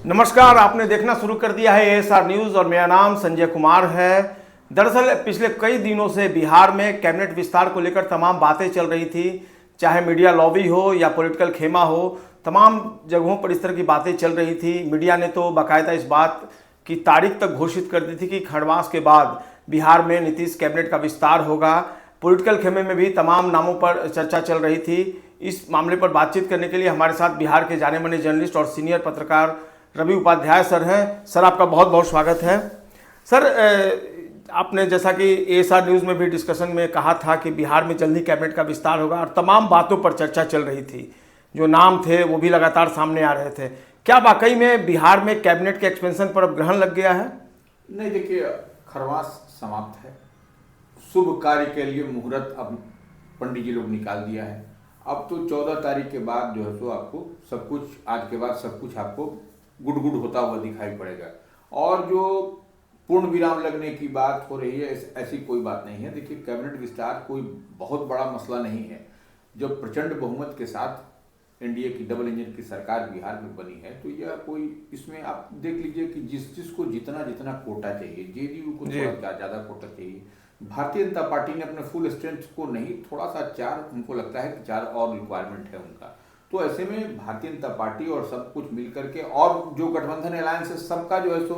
नमस्कार, आपने देखना शुरू कर दिया है एएसआर न्यूज़ और मेरा नाम संजय कुमार है। दरअसल पिछले कई दिनों से बिहार में कैबिनेट विस्तार को लेकर तमाम बातें चल रही थी, चाहे मीडिया लॉबी हो या पॉलिटिकल खेमा हो, तमाम जगहों पर इस तरह की बातें चल रही थी। मीडिया ने तो बाकायदा इस बात की तारीख तक घोषित कर दी थी कि खरमास के बाद बिहार में नीतीश कैबिनेट का विस्तार होगा। पॉलिटिकल खेमे में भी तमाम नामों पर चर्चा चल रही थी। इस मामले पर बातचीत करने के लिए हमारे साथ बिहार के जाने माने जर्नलिस्ट और सीनियर पत्रकार रवि उपाध्याय सर हैं। सर, आपका बहुत बहुत स्वागत है। सर, आपने जैसा कि एएसआर न्यूज़ में भी डिस्कशन में कहा था कि बिहार में जल्दी कैबिनेट का विस्तार होगा और तमाम बातों पर चर्चा चल रही थी, जो नाम थे वो भी लगातार सामने आ रहे थे। क्या वाकई में बिहार में कैबिनेट के एक्सपेंशन पर अब ग्रहण लग गया है? नहीं, देखिए, खरमास समाप्त है। शुभ कार्य के लिए मुहूर्त अब पंडित जी लोग निकाल दिया है। अब तो 14 तारीख के बाद जो है सो आपको सब कुछ, आज के बाद सब कुछ आपको गुड गुड होता हुआ दिखाई पड़ेगा। और जो पूर्ण विराम लगने की बात हो रही है, ऐसी कोई बात नहीं है। देखिए, कैबिनेट विस्तार कोई बहुत बड़ा मसला नहीं है। जब प्रचंड बहुमत के साथ एनडीए की डबल इंजन की सरकार बिहार में बनी है, तो यह कोई, इसमें आप देख लीजिए कि जिसको जितना जितना कोटा चाहिए, जेडीयू को थोड़ा ज़्यादा कोटा चाहिए, भारतीय जनता पार्टी ने अपने फुल स्ट्रेंथ को नहीं, थोड़ा सा 4, उनको लगता है कि 4 और रिक्वायरमेंट है उनका। तो ऐसे में भारतीय जनता पार्टी और सब कुछ मिलकर के, और जो गठबंधन अलायंस है, सबका जो है सो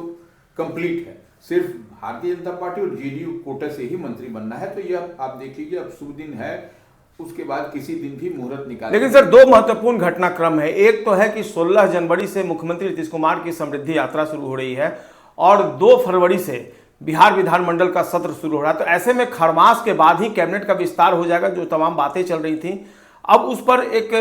कंप्लीट है। सिर्फ भारतीय जनता पार्टी और जेडीयू कोटे से ही मंत्री बनना है। तो यह आप देख लीजिए, अब शुभ दिन है, उसके बाद किसी दिन भी मुहूर्त निकाल। लेकिन सर, 2 महत्वपूर्ण घटनाक्रम है। एक तो है कि 16 जनवरी से मुख्यमंत्री नीतीश कुमार की समृद्धि यात्रा शुरू हो रही है और 2 फरवरी से बिहार विधानमंडल का सत्र शुरू हो रहा है। तो ऐसे में खरमास के बाद ही कैबिनेट का विस्तार हो जाएगा। जो तमाम बातें चल रही थी, अब उस पर एक,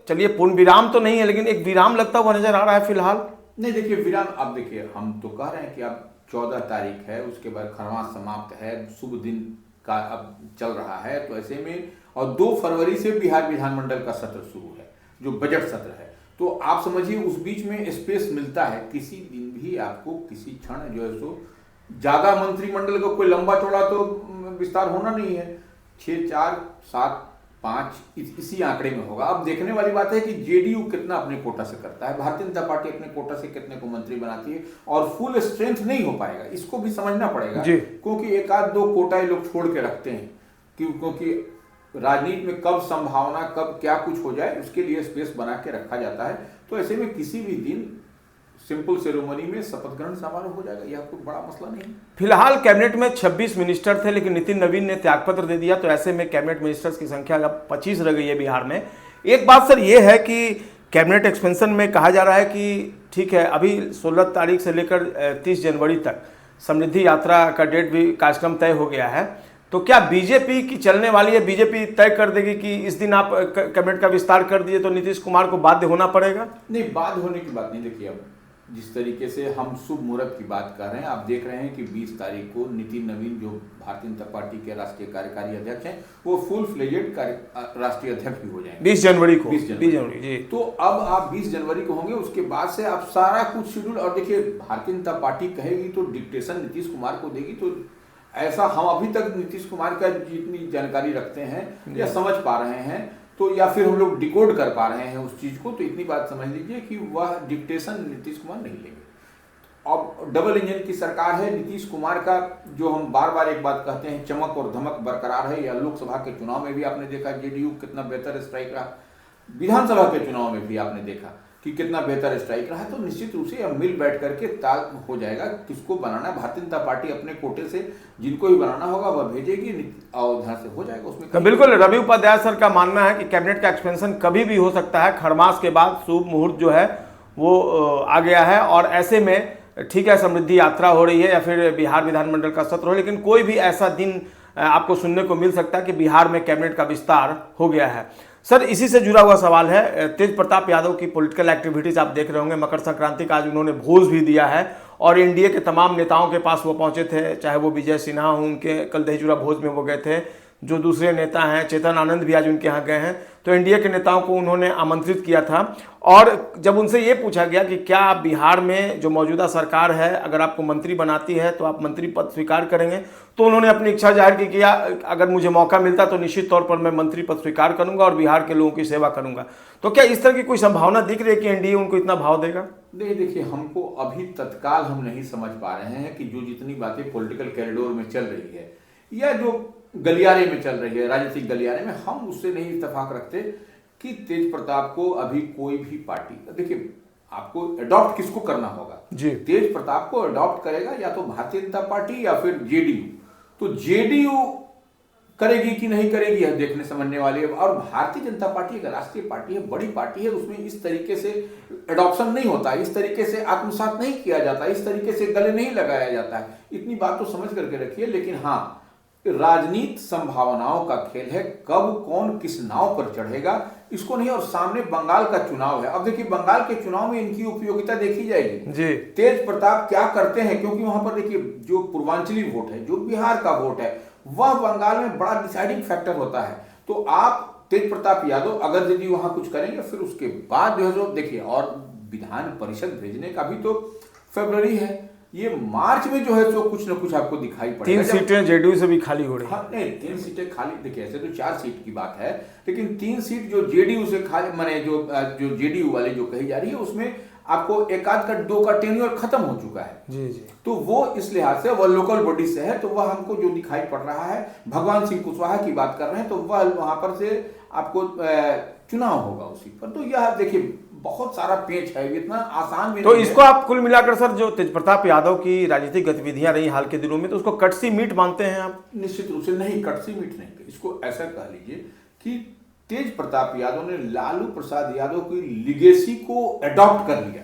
चलिए पूर्ण विराम तो नहीं है, लेकिन एक विराम लगता हुआ नजर आ रहा है फिलहाल। नहीं, देखिए, विराम, अब देखिए, हम तो कह रहे हैं कि अब 14 तारीख है, उसके बाद खरमास समाप्त है, शुभ दिन का अब चल रहा है। तो ऐसे में, और 2 फरवरी से बिहार विधानमंडल का सत्र शुरू है, जो बजट सत्र है। तो आप समझिए, उस बीच में स्पेस मिलता है। किसी दिन भी आपको किसी क्षण जो है सो ज्यादा मंत्रिमंडल का कोई लंबा चौड़ा तो विस्तार होना नहीं है। 6, 4, 7, 5 इसी आंकड़े में होगा। अब देखने वाली बात है कि जेडीयू कितना अपने कोटा से करता है, भारतीय जनता पार्टी अपने कोटा से कितने को मंत्री बनाती है, और फुल स्ट्रेंथ नहीं हो पाएगा, इसको भी समझना पड़ेगा। क्योंकि 1-2 कोटा ये लोग छोड़ के रखते हैं, क्योंकि राजनीति में कब संभावना, कब क्या कुछ हो जाए, उसके लिए स्पेस बना के रखा जाता है। तो ऐसे में किसी भी दिन सिंपल सेरेमनी में शपथ ग्रहण समारोह हो जाएगा, यह कोई बड़ा मसला नहीं। फिलहाल कैबिनेट में 26 मिनिस्टर थे, लेकिन नितिन नवीन ने त्यागपत्र दे दिया। तो ऐसे में कैबिनेट मिनिस्टर्स की संख्या अब 25 रह गई है बिहार में। एक बात सर ये है कि कैबिनेट एक्सपेंशन में कहा जा रहा है कि ठीक है, अभी 16 तारीख से लेकर 30 जनवरी तक समृद्धि यात्रा का डेट भी, कार्यक्रम तय हो गया है। तो क्या बीजेपी की चलने वाली है, बीजेपी तय कर देगी कि इस दिन आप कैबिनेट का विस्तार कर दिए तो नीतीश कुमार को बाध्य होना पड़ेगा? नहीं, बाध्य होने की बात नहीं। देखिए, अब जिस तरीके से हम शुभ मुहूर्त की बात कर रहे हैं, आप देख रहे हैं कि 20 तारीख को नितिन नवीन, जो भारतीय जनता पार्टी के राष्ट्रीय कार्यकारी अध्यक्ष हैं, वो फुल फ्लेजेड राष्ट्रीय अध्यक्ष भी हो जाएंगे 20 जनवरी को। 20 जनवरी जी। तो अब आप 20 जनवरी को होंगे, उसके बाद से आप सारा कुछ शेड्यूल, और देखिए, भारतीय जनता पार्टी कहेगी तो डिक्टेशन नीतीश कुमार को देगी। तो ऐसा हम अभी तक नीतीश कुमार का जितनी जानकारी रखते हैं या समझ पा रहे हैं, तो या फिर हम लोग डिकोड कर पा रहे हैं उस चीज को, तो इतनी बात समझ लीजिए कि वह डिक्टेशन नीतीश कुमार नहीं लेंगे। अब डबल इंजन की सरकार है, नीतीश कुमार का जो हम बार बार एक बात कहते हैं, चमक और धमक बरकरार है। या लोकसभा के चुनाव में भी आपने देखा जेडीयू कितना बेहतर स्ट्राइक रहा, विधानसभा के चुनाव में भी आपने देखा कि कितना बेहतर स्ट्राइक रहा है। तो निश्चित रूप से अब मिल बैठ करके ताल हो जाएगा किसको बनाना है। भारतीय जनता पार्टी अपने कोटे से जिनको भी बनाना होगा वह भेजेगी और ध्यान से हो जाएगा उसमें। तो बिल्कुल, रवि उपाध्याय सर का मानना है कि कैबिनेट का एक्सपेंशन कभी भी हो सकता है। खरमास के बाद शुभ मुहूर्त जो है वो आ गया है, और ऐसे में ठीक है, समृद्धि यात्रा हो रही है या फिर बिहार विधानमंडल का सत्र हो, लेकिन कोई भी ऐसा दिन आपको सुनने को मिल सकता है कि बिहार में कैबिनेट का विस्तार हो गया है। सर, इसी से जुड़ा हुआ सवाल है, तेज प्रताप यादव की पॉलिटिकल एक्टिविटीज आप देख रहे होंगे। मकर संक्रांति का आज उन्होंने भोज भी दिया है और एनडीए के तमाम नेताओं के पास वो पहुंचे थे, चाहे वो विजय सिन्हा हो, उनके कल दहीजुरा भोज में वो गए थे। जो दूसरे नेता हैं, चेतन आनंद भी आज उनके यहाँ गए हैं। तो एनडीए के नेताओं को उन्होंने आमंत्रित किया था, और जब उनसे ये पूछा गया कि क्या आप बिहार में जो मौजूदा सरकार है, अगर आपको मंत्री बनाती है तो आप मंत्री पद स्वीकार करेंगे, तो उन्होंने अपनी इच्छा जाहिर की किया, अगर मुझे मौका मिलता तो निश्चित तौर पर मैं मंत्री पद स्वीकार करूंगा और बिहार के लोगों की सेवा करूंगा। तो क्या इस तरह की कोई संभावना दिख रही है कि एनडीए उनको इतना भाव देगा? देखिए, हमको अभी तत्काल हम नहीं समझ पा रहे हैं कि जो जितनी बातें पॉलिटिकल कॉरिडोर में चल रही है या जो गलियारे में चल रही है, राजनीतिक गलियारे में, हम उससे नहीं इत्तेफाक रखते कि तेज प्रताप को अभी कोई भी पार्टी, देखिए आपको अडॉप्ट किसको करना होगा जी। तेज प्रताप को अडॉप्ट करेगा या तो भारतीय जनता पार्टी या फिर जेडीयू। तो जेडीयू करेगी कि नहीं करेगी यह देखने समझने वाली है। और भारतीय जनता पार्टी एक राष्ट्रीय पार्टी है, बड़ी पार्टी है, उसमें इस तरीके से एडॉप्शन नहीं होता, इस तरीके से आत्मसात नहीं किया जाता, इस तरीके से गले नहीं लगाया जाता है। इतनी बात तो समझ करके रखिए। लेकिन हाँ, राजनीति संभावनाओं का खेल है, कब कौन किस नाव पर चढ़ेगा इसको नहीं। और सामने बंगाल का चुनाव है। अब देखिए, बंगाल के चुनाव में इनकी उपयोगिता देखी जाएगी जी। तेज प्रताप क्या करते हैं, क्योंकि वहां पर देखिए जो पूर्वांचली वोट है, जो बिहार का वोट है, वह बंगाल में बड़ा डिसाइडिंग फैक्टर होता है। तो आप तेज प्रताप यादव अगर यदि वहां कुछ करेंगे, फिर उसके बाद जो है जो देखिए, और विधान परिषद भेजने का भी तो फरवरी है, ये मार्च में जो है सो कुछ ना कुछ आपको दिखाई पड़ेगा। 3 सीटें जेडीयू से भी खाली हो रही है। हाँ, नहीं 3 सीटें खाली, देखिए ऐसे तो 4 सीट की बात है, लेकिन 3 सीट जो जेडीयू से खाली, माने जो जेडीयू वाले जो कही जा रही है, उसमें आपको एक आध का 2 का टेन्योर खत्म हो चुका है जी जी। तो वो इस लिहाज से वह लोकल बॉडी से है, तो वह हमको जो दिखाई पड़ रहा है, भगवान सिंह कुशवाहा की बात कर रहे हैं, तो वह वहां पर से आपको चुनाव होगा उसी पर। तो यह देखिए बहुत सारा पेच है, इतना आसान भी तो नहीं इसको है। आप कुल मिलाकर सर, जो तेज प्रताप यादव की राजनीतिक गतिविधियां रही हाल के दिनों में, तो उसको कटसी मीट मानते हैं आप? निश्चित रूप से नहीं, कटसी मीट नहीं, इसको ऐसा कह लीजिए कि तेज प्रताप यादव ने लालू प्रसाद यादव की लिगेसी को अडॉप्ट कर लिया,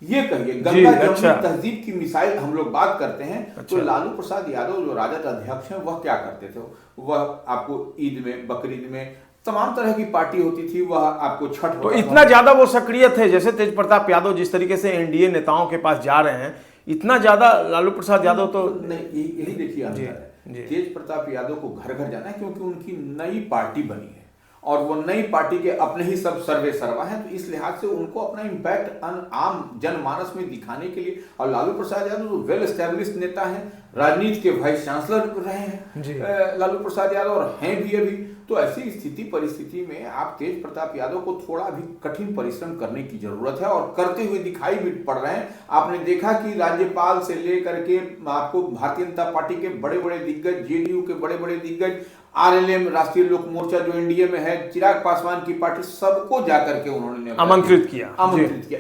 ये कहिए। गंगा जमुनी तहजीब की मिसाइल हम लोग बात करते हैं। तो लालू प्रसाद यादव जो राजद अध्यक्ष हैं, वह क्या करते थे, वह आपको ईद में, बकरीद में, तमाम तरह की पार्टी होती थी, वह आपको छठ। तो इतना ज्यादा वो सक्रिय थे, जैसे तेज प्रताप यादव जिस तरीके से एनडीए नेताओं के पास जा रहे हैं, इतना ज्यादा लालू प्रसाद यादव तो नहीं। यही देखिए अंतर है, तेज प्रताप यादव को घर घर जाना है, क्योंकि उनकी नई पार्टी बनी है और वो नई पार्टी के अपने ही सब सर्वे सर्वा हैं। तो इस लिहाज से उनको अपना इम्पैक्ट आम जनमानस में दिखाने के लिए, और लालू प्रसाद यादव जो वेल एस्टेब्लिश्ड नेता हैं, राजनीति के वाइस चांसलर रहे हैं लालू प्रसाद यादव, और हैं भी अभी। तो ऐसी स्थिति परिस्थिति में आप तेज प्रताप यादव को थोड़ा भी कठिन परिश्रम करने की जरूरत है, और करते हुए दिखाई भी पड़ रहे हैं। आपने देखा कि राज्यपाल से लेकर के आपको भारतीय जनता पार्टी के बड़े बड़े दिग्गज, जेडीयू के बड़े बड़े दिग्गज, आरएलएम राष्ट्रीय लोक मोर्चा जो एनडीए में है, चिराग पासवान की पार्टी, सबको जाकर के उन्होंने आमंत्रित किया।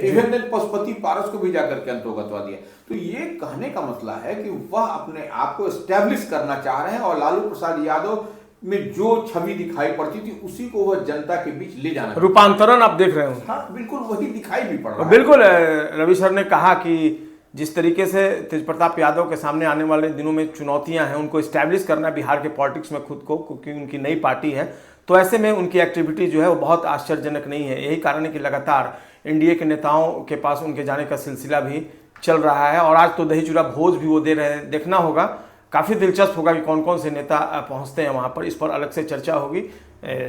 इवन पशुपति पारस को भी जाकर के अंतर्गतवा दिया। तो ये कहने का मसला है कि वह अपने आप को एस्टेब्लिश करना चाह रहे हैं, और लालू प्रसाद यादव में जो छवि दिखाई पड़ती थी उसी को वह जनता के बीच ले जाना, रूपांतरण आप देख रहे हो। हाँ बिल्कुल वही दिखाई भी पड़ रहा है। बिल्कुल, रवि सर ने कहा कि जिस तरीके से तेज प्रताप यादव के सामने आने वाले दिनों में चुनौतियां हैं, उनको इस्टेब्लिश करना बिहार के पॉलिटिक्स में खुद को, क्योंकि उनकी नई पार्टी है, तो ऐसे में उनकी एक्टिविटी जो है वो बहुत आश्चर्यजनक नहीं है। यही कारण है कि लगातार एनडीए के नेताओं के पास उनके जाने का सिलसिला भी चल रहा है, और आज तो दही चूड़ा भोज भी वो दे रहे हैं। देखना होगा, काफ़ी दिलचस्प होगा कि कौन कौन से नेता पहुंचते हैं वहां पर। इस पर अलग से चर्चा होगी,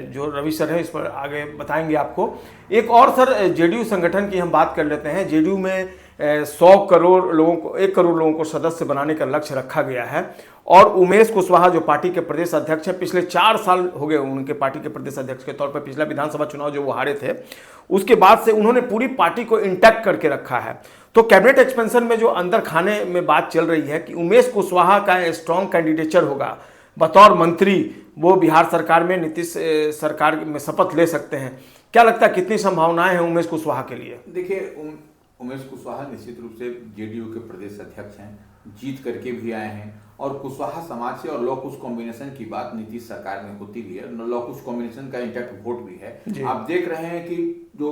जो रवि सर है इस पर आगे बताएंगे आपको। एक और सर, जेडीयू संगठन की हम बात कर लेते हैं। जेडीयू में 100 करोड़ लोगों को, 1 करोड़ लोगों को सदस्य बनाने का लक्ष्य रखा गया है, और उमेश कुशवाहा जो पार्टी के प्रदेश अध्यक्ष हैं, पिछले 4 साल हो गए उनके पार्टी के प्रदेश अध्यक्ष के तौर पर। पिछला विधानसभा चुनाव जो वो हारे थे, उसके बाद से उन्होंने पूरी पार्टी को इंटैक्ट करके रखा है। तो कैबिनेट एक्सपेंशन में जो अंदर खाने में बात चल रही है कि उमेश कुशवाहा का स्ट्रॉन्ग कैंडिडेचर होगा बतौर मंत्री, वो बिहार सरकार में नीतीश सरकार में शपथ ले सकते हैं। क्या लगता है, कितनी संभावनाएं हैं उमेश कुशवाहा के लिए? देखिए, उमेश कुशवाहा निश्चित रूप से जेडीयू के प्रदेश अध्यक्ष हैं, जीत करके भी आए हैं, और कुशवाहा समाज से, और लॉ कुश कॉम्बिनेशन की बात नीतीश सरकार में होती भी है, लॉ कुश कॉम्बिनेशन का इंटैक्ट वोट भी है। आप देख रहे हैं कि जो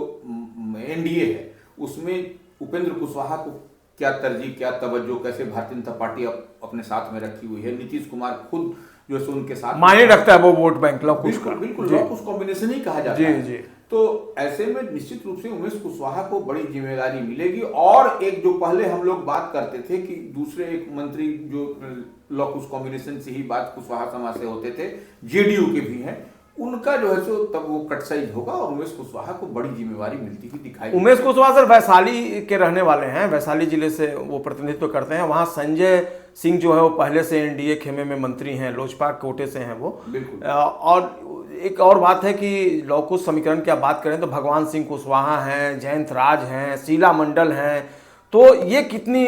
एनडीए है उसमें उपेंद्र कुशवाहा को क्या तरजीह, क्या तवज्जो, कैसे भारतीय जनता पार्टी अपने साथ में रखी हुई है। नीतीश कुमार खुद जो है उनके साथ मायने रखता है वो वोट बैंक लॉ कुश का। बिल्कुल लॉ कुश कॉम्बिनेशन ही कहा जाता है। जी। तो ऐसे में निश्चित रूप से उमेश कुशवाहा को बड़ी जिम्मेदारी मिलेगी। और एक जो पहले हम लोग बात करते थे कि दूसरे एक मंत्री जो लॉ कुश कॉम्बिनेशन से ही बात कुशवाहा समाज से होते थे, जेडीयू के भी हैं, उनका जो है सो तब वो कट साइज होगा और उमेश कुशवाहा को बड़ी जिम्मेवारी मिलती हुई दिखाई उमेश कुशवाहा सर वैशाली के रहने वाले हैं, वैशाली जिले से वो प्रतिनिधित्व करते हैं। वहाँ संजय सिंह जो है वो पहले से एनडीए खेमे में मंत्री हैं, लोजपा कोटे से हैं वो। बिल्कुल। और एक और बात है कि लौकुश समीकरण की आप बात करें तो भगवान सिंह कुशवाहा हैं, जयंत राज हैं, शीला मंडल हैं, तो ये कितनी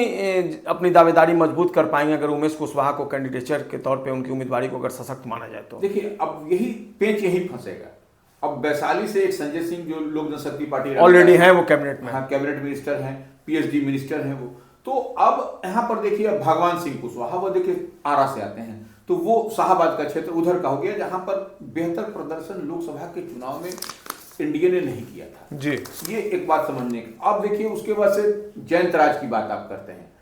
अपनी दावेदारी मजबूत कर पाएंगे अगर उमेश कुशवाहा को कैंडिडेचर के तौर पे उनकी उम्मीदवारी को अगर सशक्त माना जाए तो? देखिए अब यही पेंच यही फंसेगा। अब वैशाली से एक संजय सिंह जो लोक जनशक्ति पार्टी ऑलरेडी हैं, वो कैबिनेट में, हाँ कैबिनेट मिनिस्टर हैं, पीएचडी मिनिस्टर हैं वो। तो अब यहाँ पर देखिए भगवान सिंह कुशवाहा वो देखिए आरा से आते हैं, तो वो शाहबाद का क्षेत्र उधर का हो गया जहां पर बेहतर प्रदर्शन लोकसभा के चुनाव में एनडीए ने नहीं किया था जी। ये एक बात समझने की। अब देखिए उसके बाद से जयंत राज की बात आप करते हैं,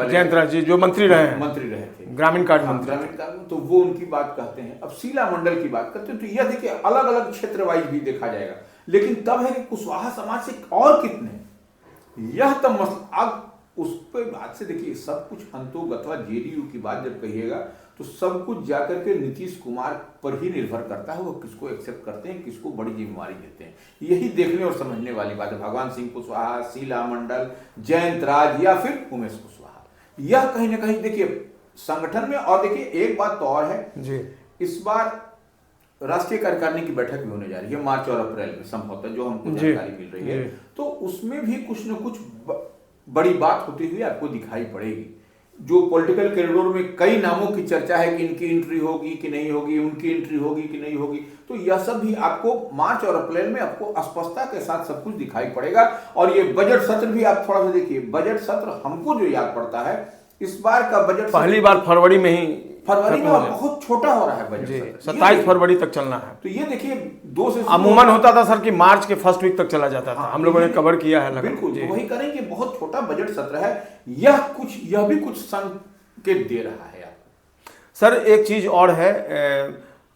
जयंत राज जी जो मंत्री रहे थे, ग्रामीण कार्ड मंत्री, ग्रामीण कार्ड, तो वो उनकी बात कहते हैं। अब शीला मंडल की बात करते हैं, तो यह देखिए अलग अलग क्षेत्र वाइज भी देखा जाएगा। लेकिन तब है कि कुशवाहा समाज से और कितने, यह तब मसला। अब उस पर बात से देखिए सब कुछ हंतोग अथवा जेडीयू की बात जब कहिएगा तो सब कुछ जाकर के नीतीश कुमार पर ही निर्भर करता है, वो किसको एक्सेप्ट करते हैं, किसको बड़ी जिम्मेवारी देते हैं। यही देखने और समझने वाली बात है। भगवान सिंह कुशवाहा, शीला मंडल, जयंत राज या फिर उमेश कुशवाहा, यह कहीं ना कहीं देखिए संगठन में। और देखिए एक बात तो और है जी, इस बार राष्ट्रीय कार्यकारिणी की बैठक भी होने जा रही है मार्च और अप्रैल में संभवतः, जो हमको जानकारी मिल रही है। तो उसमें भी कुछ न कुछ बड़ी बात होती हुई आपको दिखाई पड़ेगी। जो पॉलिटिकल कॉरिडोर में कई नामों की चर्चा है कि इनकी एंट्री होगी कि नहीं होगी, उनकी एंट्री होगी कि नहीं होगी, तो यह सब भी आपको मार्च और अप्रैल में आपको स्पष्टता के साथ सब कुछ दिखाई पड़ेगा। और ये बजट सत्र भी आप थोड़ा सा देखिए, बजट सत्र हमको जो याद पड़ता है इस बार का बजट पहली बार फरवरी में ही, फरवरी में बहुत छोटा हो रहा है बजट सत्र, 27 फरवरी तक चलना है। तो ये देखिए 2 से अमूमन होता था सर कि मार्च के फर्स्ट वीक तक चला जाता था, हम लोगों ने कवर किया है। बिल्कुल, तो वही करें कि बहुत छोटा बजट सत्र है, यह भी कुछ संकेत दे रहा है आपको। सर एक चीज और है,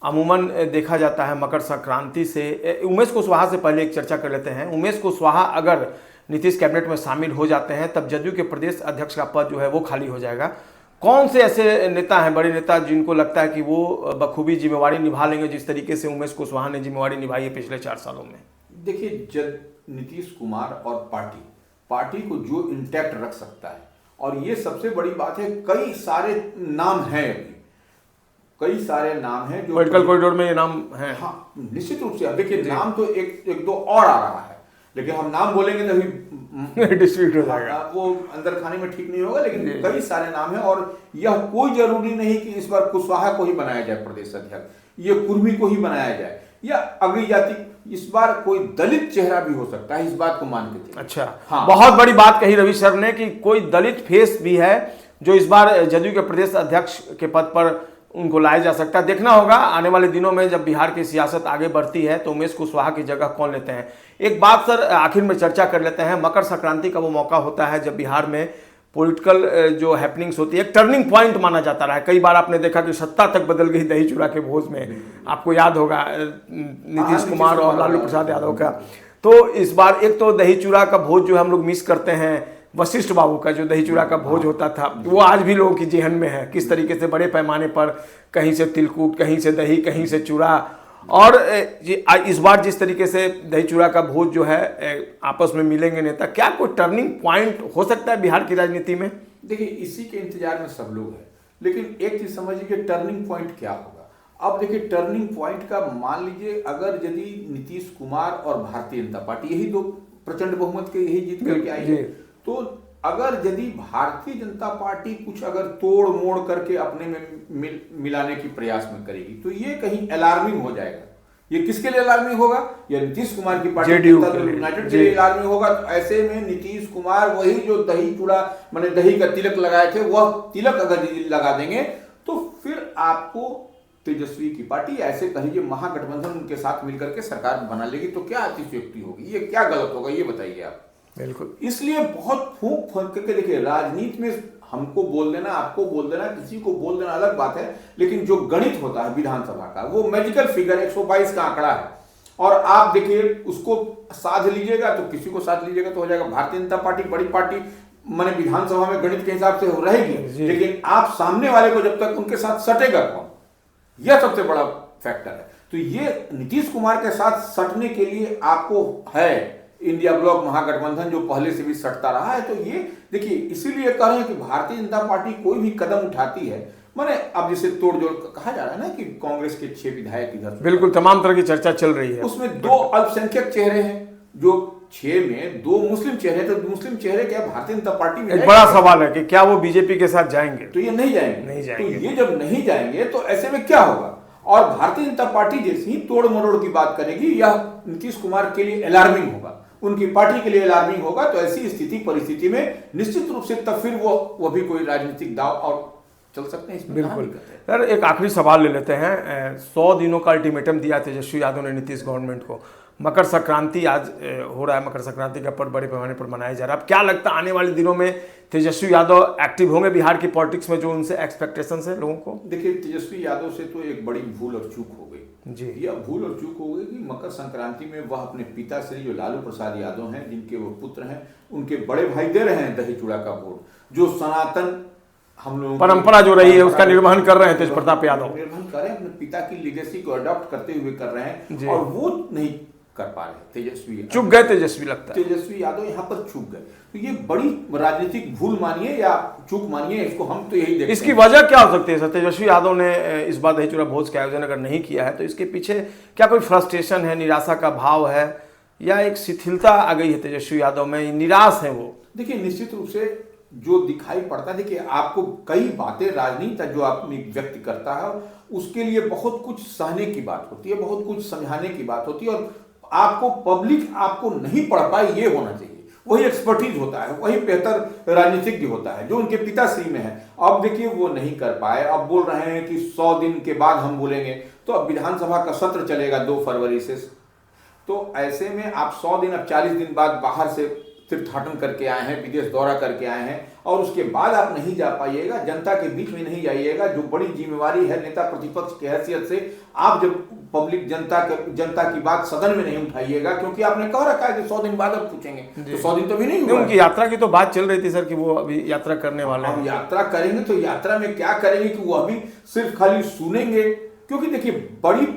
अमूमन देखा जाता है मकर संक्रांति से, उमेश कुशवाहा से पहले एक चर्चा कर लेते हैं। उमेश कुशवाहा अगर नीतीश कैबिनेट में शामिल हो जाते हैं तब जदयू के प्रदेश अध्यक्ष का पद जो है वो खाली हो जाएगा। कौन से ऐसे नेता हैं, बड़े नेता, जिनको लगता है कि वो बखूबी जिम्मेवारी निभा लेंगे जिस तरीके से उमेश कुशवाहा ने जिम्मेवारी निभाई है पिछले 4 सालों में? देखिए जब नीतीश कुमार और पार्टी को जो इंटैक्ट रख सकता है, और ये सबसे बड़ी बात है, कई सारे नाम हैं, कई सारे नाम हैं जो पॉलिटिकल कॉरिडोर में ये नाम है। हाँ निश्चित रूप से। अब देखिए नाम तो एक दो और आ रहा है, लेकिन हम नाम बोलेंगे तभी डिस्ट्रीब्यूट हो जाएगा, वो अंदर खाने में ठीक नहीं होगा। लेकिन कई सारे नाम हैं और यह कोई जरूरी नहीं कि इस बार कुशवाहा को ही बनाया जाए प्रदेश अध्यक्ष, ये कुर्मी को ही बनाया जाए या अगली जाति, इस बार कोई दलित चेहरा भी हो सकता है, इस बात को मान के चलिए। अच्छा हाँ, बहुत बड़ी बात कही रवि सर ने कि कोई दलित फेस भी है जो इस बार जदयू के प्रदेश अध्यक्ष के पद पर उनको लाया जा सकता है। देखना होगा आने वाले दिनों में जब बिहार की सियासत आगे बढ़ती है तो उमेश कुशवाहा की जगह कौन लेते हैं। एक बात सर आखिर में चर्चा कर लेते हैं, मकर संक्रांति का वो मौका होता है जब बिहार में पॉलिटिकल जो हैपनिंग्स होती है, एक टर्निंग पॉइंट माना जाता रहा है। कई बार आपने देखा कि सत्ता तक बदल गई दही चूड़ा के भोज में, आपको याद होगा नीतीश कुमार और लालू प्रसाद यादव का। तो इस बार एक तो दही चूड़ा का भोज जो हम लोग मिस करते हैं, वशिष्ठ बाबू का जो दही चूड़ा का भोज होता था, वो आज भी लोगों की जेहन में है। किस तरीके से बड़े पैमाने पर कहीं से तिलकुट, कहीं से दही, कहीं से चूड़ा, और इस बार जिस तरीके से दही चूड़ा का भोज जो है आपस में मिलेंगे नेता, क्या कोई टर्निंग पॉइंट हो सकता है बिहार की राजनीति में? देखिए इसी के इंतजार में सब लोग हैं, लेकिन एक चीज समझिए कि टर्निंग पॉइंट क्या होगा। अब देखिए टर्निंग पॉइंट का मान लीजिए अगर यदि नीतीश कुमार और भारतीय जनता पार्टी यही दो प्रचंड बहुमत के यही जीत करके आई है, तो अगर यदि भारतीय जनता पार्टी कुछ अगर तोड़ मोड़ करके अपने में मिलाने की प्रयास में करेगी तो ये कहीं अलार्मिंग हो जाएगा। ये किसके लिए अलार्मिंग होगा? ये नीतीश कुमार की पार्टी यूनाइटेड के लिए अलार्मिंग होगा। तो ऐसे में नीतीश कुमार वही जो दही चूड़ा मैंने दही का तिलक लगाए थे, वह तिलक अगर लगा देंगे तो फिर आपको तेजस्वी की पार्टी, ऐसे कहिए महागठबंधन उनके साथ मिलकर के सरकार बना लेगी। तो क्या अतिशयोक्ति होगी, ये क्या गलत होगा, ये बताइए आप। बिल्कुल, इसलिए बहुत फूंक फूंक करके देखिए राजनीति में हमको बोल देना, आपको बोल देना, किसी को बोल देना अलग बात है, लेकिन जो गणित होता है विधानसभा का वो मैजिकल फिगर 122 का आंकड़ा है। और आप देखिए उसको साध लीजिएगा तो किसी को साध लीजिएगा तो हो जाएगा। भारतीय जनता पार्टी बड़ी पार्टी माने विधानसभा में गणित के हिसाब से रहेगी, लेकिन आप सामने वाले को जब तक उनके साथ सटेगा कौन, यह सबसे बड़ा फैक्टर है। तो ये नीतीश कुमार के साथ सटने के लिए आपको है इंडिया ब्लॉक महागठबंधन जो पहले से भी सटता रहा है। तो ये देखिए इसीलिए कह रहे हैं कि भारतीय जनता पार्टी कोई भी कदम उठाती है, माने अब जैसे तोड़जोड़ कहा जा रहा है ना कि कांग्रेस के 6 विधायक इधर, बिल्कुल तमाम तरह की चर्चा चल रही है, उसमें 2 अल्पसंख्यक चेहरे हैं, जो 6 में 2 मुस्लिम चेहरे, तो मुस्लिम चेहरे क्या भारतीय जनता पार्टी में एक बड़ा सवाल है कि क्या वो बीजेपी के साथ जाएंगे? तो ये नहीं जाएंगे, नहीं जाएंगे। तो ये जब नहीं जाएंगे तो ऐसे में क्या होगा? और भारतीय जनता पार्टी जैसे ही तोड़ मरोड़ की बात करेगी, यह नीतीश कुमार के लिए अलार्मिंग होगा, उनकी पार्टी के लिए अलार्मिंग होगा। तो ऐसी स्थिति परिस्थिति में निश्चित रूप से तब फिर वो भी कोई राजनीतिक दाव और चल सकते हैं इसमें। बिल्कुल सर, एक आखिरी सवाल ले लेते हैं। 100 दिनों का अल्टीमेटम दिया तेजस्वी यादव ने नीतीश गवर्नमेंट को। मकर संक्रांति आज हो रहा है, मकर संक्रांति का पर्व बड़े पैमाने पर मनाया जा रहा है। अब क्या लगता है आने वाले दिनों में तेजस्वी यादव एक्टिव होंगे बिहार की पॉलिटिक्स में, जो उनसे एक्सपेक्टेशंस है लोगों को? देखिए तेजस्वी यादव से तो एक बड़ी भूल और चूक हो गई जी। यह भूल और चूक हो गई कि मकर संक्रांति में वह अपने पिता श्री जो लालू प्रसाद यादव हैं, जिनके वो पुत्र हैं, उनके बड़े भाई दे रहे हैं दही चूड़ा का वोट, जो सनातन हम लोगों परंपरा जो रही है उसका निर्वहन कर रहे हैं तेज प्रताप यादव, निर्वहन कर रहे हैं, अपने पिता की लीगेसी को अडॉप्ट करते हुए कर रहे हैं, और वो नहीं कर पा रहे। तेजस्वी चूक गए, तेजस्वी लगता है तेजस्वी यादव यहाँ पर चूक गए। तो ये बड़ी राजनीतिक भूल मानिए या चूक मानिए, इसको हम तो यही देखते इसकी वजह क्या हो सकती है सर? तेजस्वी यादव ने इस बार दही चूड़ा भोज का आयोजन अगर नहीं किया है तो इसके पीछे क्या कोई फ्रस्ट्रेशन है, निराशा का भाव है, या एक शिथिलता आ गई है तेजस्वी यादव में, निराश है वो? देखिए निश्चित रूप से जो दिखाई पड़ता है, देखिए आपको कई बातें राजनीति जो आदमी व्यक्त करता है उसके लिए बहुत कुछ सहने की बात होती है, बहुत कुछ समझाने की बात होती है, और आपको पब्लिक आपको नहीं पढ़ पाए ये होना चाहिए। वही एक्सपर्टीज होता है, वही बेहतर राजनीतिज्ञ होता है जो उनके पिताश्री में है। अब देखिए वो नहीं कर पाए, अब बोल रहे हैं कि 100 दिन के बाद हम बोलेंगे। तो अब विधानसभा का सत्र चलेगा 2 फरवरी से, तो ऐसे में आप 100 दिन, अब 40 दिन बाद बाहर से तीर्थाटन करके आए हैं, विदेश दौरा करके आए हैं, और उसके बाद आप नहीं जा पाइएगा, जनता के बीच में नहीं जाइएगा, जो बड़ी जिम्मेवारी है नेता प्रतिपक्ष की हैसियत से। आप जब पब्लिक जनता की बात सदन में नहीं उठाइएगा, क्योंकि आपने कह रखा है कि 100 दिन बाद अब पूछेंगे, तो 100 दिन तो भी नहीं हुआ। उनकी यात्रा की तो बात चल रही थी सर कि वो अभी यात्रा करने वाले हैं। हम यात्रा करेंगे तो यात्रा में क्या करेंगे कि वो अभी सिर्फ खाली सुनेंगे, क्योंकि देखिए बड़ी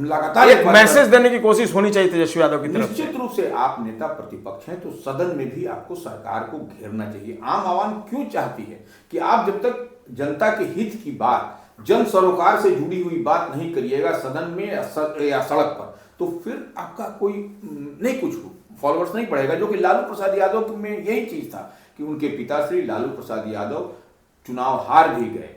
लगातार एक मैसेज देने की कोशिश होनी चाहिए तेजस्वी यादव की तरफ से। निश्चित रूप से आप नेता प्रतिपक्ष हैं तो सदन में भी आपको सरकार को घेरना चाहिए। आम आवाम क्यों चाहती है कि आप जब तक जनता के हित की बात, जन सरोकार से जुड़ी हुई बात नहीं करिएगा सदन में या सड़क पर, तो फिर आपका कोई नहीं कुछ फॉलोअर्स नहीं पड़ेगा। जो कि लालू प्रसाद यादव में यही चीज था कि उनके पिताश्री लालू प्रसाद यादव चुनाव हार भी गए,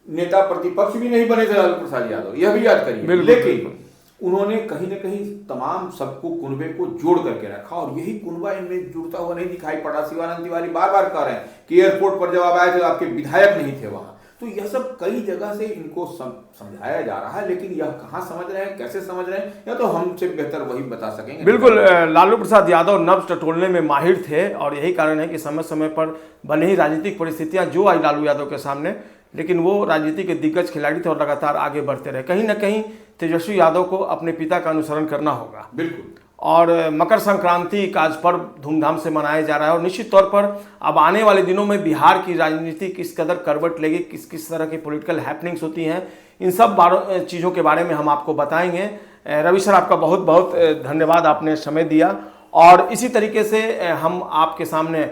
नेता प्रतिपक्ष भी नहीं बने थे लालू प्रसाद यादव, यह भी याद करिए, लेकिन उन्होंने कहीं ना कहीं तमाम सबको कुनबे को जोड़ करके रखा, और यही कुनबा इनमें जुड़ता हुआ नहीं दिखाई पड़ा। शिवानंद तिवारी बार बार कह रहे हैं कि एयरपोर्ट पर जब आप आए थे आपके विधायक नहीं थे वहां। तो यह सब कई जगह से इनको समझाया जा रहा है, लेकिन यह कहाँ समझ रहे हैं, कैसे समझ रहे हैं, या तो हमसे बेहतर वही बता सकेंगे। बिल्कुल, लालू प्रसाद यादव नब्ज टटोलने में माहिर थे, और यही कारण है कि समय समय पर भले ही राजनीतिक परिस्थितियां जो आई लालू यादव के सामने, लेकिन वो राजनीति के दिग्गज खिलाड़ी थे और लगातार आगे बढ़ते रहे। कहीं ना कहीं तेजस्वी यादव को अपने पिता का अनुसरण करना होगा। बिल्कुल। और मकर संक्रांति का आज पर्व धूमधाम से मनाया जा रहा है, और निश्चित तौर पर अब आने वाले दिनों में बिहार की राजनीति किस कदर करवट लेगी, किस किस तरह की पॉलिटिकल हैपनिंग्स होती हैं, इन सब चीज़ों के बारे में हम आपको बताएंगे। रवि सर, आपका बहुत बहुत धन्यवाद, आपने समय दिया, और इसी तरीके से हम आपके सामने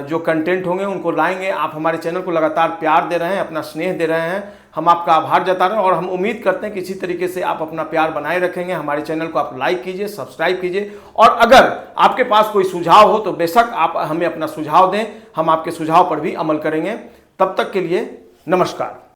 जो कंटेंट होंगे उनको लाएंगे। आप हमारे चैनल को लगातार प्यार दे रहे हैं, अपना स्नेह दे रहे हैं, हम आपका आभार जता रहे हैं, और हम उम्मीद करते हैं कि इसी तरीके से आप अपना प्यार बनाए रखेंगे। हमारे चैनल को आप लाइक कीजिए, सब्सक्राइब कीजिए, और अगर आपके पास कोई सुझाव हो तो बेशक आप हमें अपना सुझाव दें, हम आपके सुझाव पर भी अमल करेंगे। तब तक के लिए नमस्कार।